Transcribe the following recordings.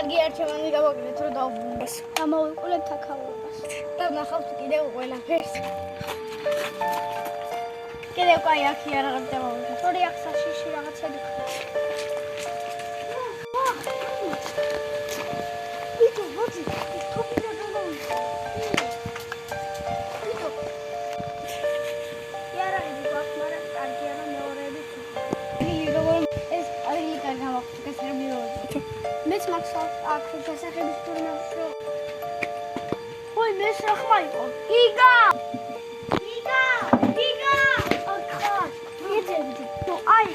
კარგი არჩევანი გავაკეთეთ, რომ დავუბრუნდეს. გამოვიყურებთ აქაურობას. და ნახავთ კიდევ ყველაფერს. კიდევ კაი აქია რაღაც დავუბრუნდეს. ორი ახსაშიში რაღაცები ხდება. ვიტო, მოდი, თოფი და დავუბრუნდე. ვიტო. იარაღი გვაქვს, მაგრამ კარგია რომ მეორეები ეს არის კარგი გამახსოვს, ეს რა მიიღო. მეც მაქვს აქ გასახების ფორმას რო. ой, მეც რა ხმა იყო? გიგა! ახლა ეძებდი. ნუ აი,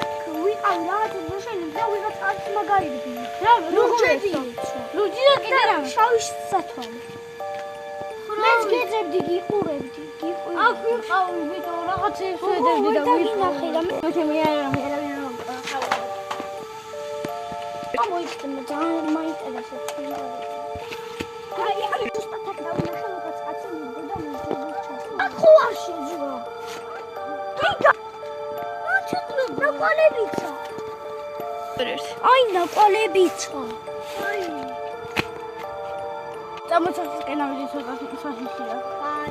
ვიყავი რაღაცა რო შეიძლება ვიღაც არც მაგარი ვიგინო. რა, ლუჯები. ლუჯი და კიდე რა? შავი სათვალე. მეც გეძებდი, გიყურებდი. აქ ვიყავი, ვიტო, რაღაც შეძებდი და ვინახე და მე მე მოიწმე ძალიან მაინტერესებს აი არის ზუსტად აქ დავინახე როგორც კაცი მიდოდა მიზდების ჩასვლა აქ ხო არ შეძვა გიგა ნაკვალებიცა აი ნაკვალებიცა აი დამოწევს კენავი ცოტა სასიშია აი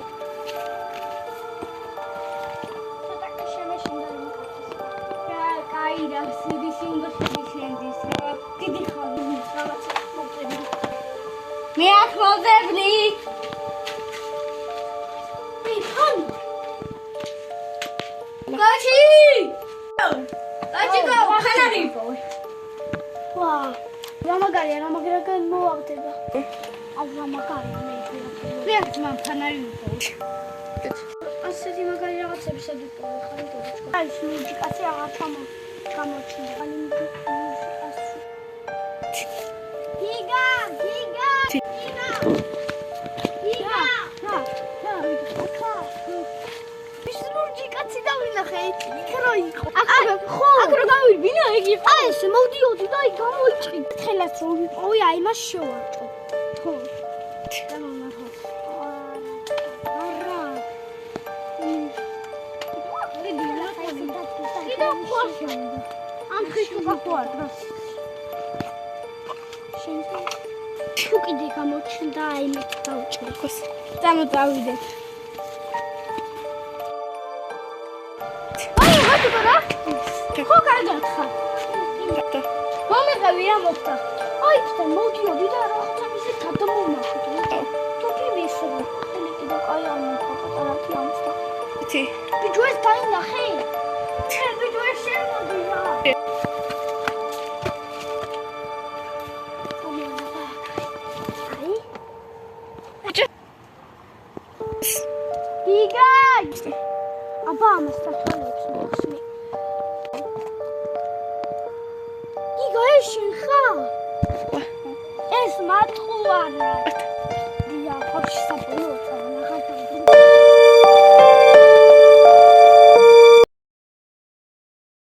ცოტა შემეშინდა კაი რა სიდის უნდა შეგიშენდეს რა დიდი ხალხი რაღაცა მოწევი მე აქ მოძებნი ვიხან გაჩი ხანარი ვა რა მაგარია მოავდება აუ რა მაგარია მე აქ მან ხანარი ასეთი მაგარი რაღაცები შეგიპოვე ხარ იტოვე აი სულუჯი კაცი აღარ ჩამოჩნდა ანუ გიგა ის სულუჯი კაცი დავინახე იქ რა იყო აქ რო გავიბინა იგი აი ეს მოვდიოდი და აი გამოიჭრით ხელას რო ვიყოვი აი მას შევარჭო ხო ამ ხიშუკა ხო არ დღეს შენ თუ კიდე გამოჩნდა აი მე დავჭრე ხოს წამოწავიდეთ აი რატო რა ხო კარგად ხარ მომეყევი რა მოხდა აი ხე მოდიოდი და რაღაცა ისე გადმომახოთ თოფი მისრა ხელი კიდე კაი ამოხდა პატარაკი ამსდა იცი ბიჭო ეს დაინახე ბიჭო ეს შემოდი რა გიგა აბა ამას თვალებს მოხსნი გიგა ეს შენ ხარ ეს მატყუარა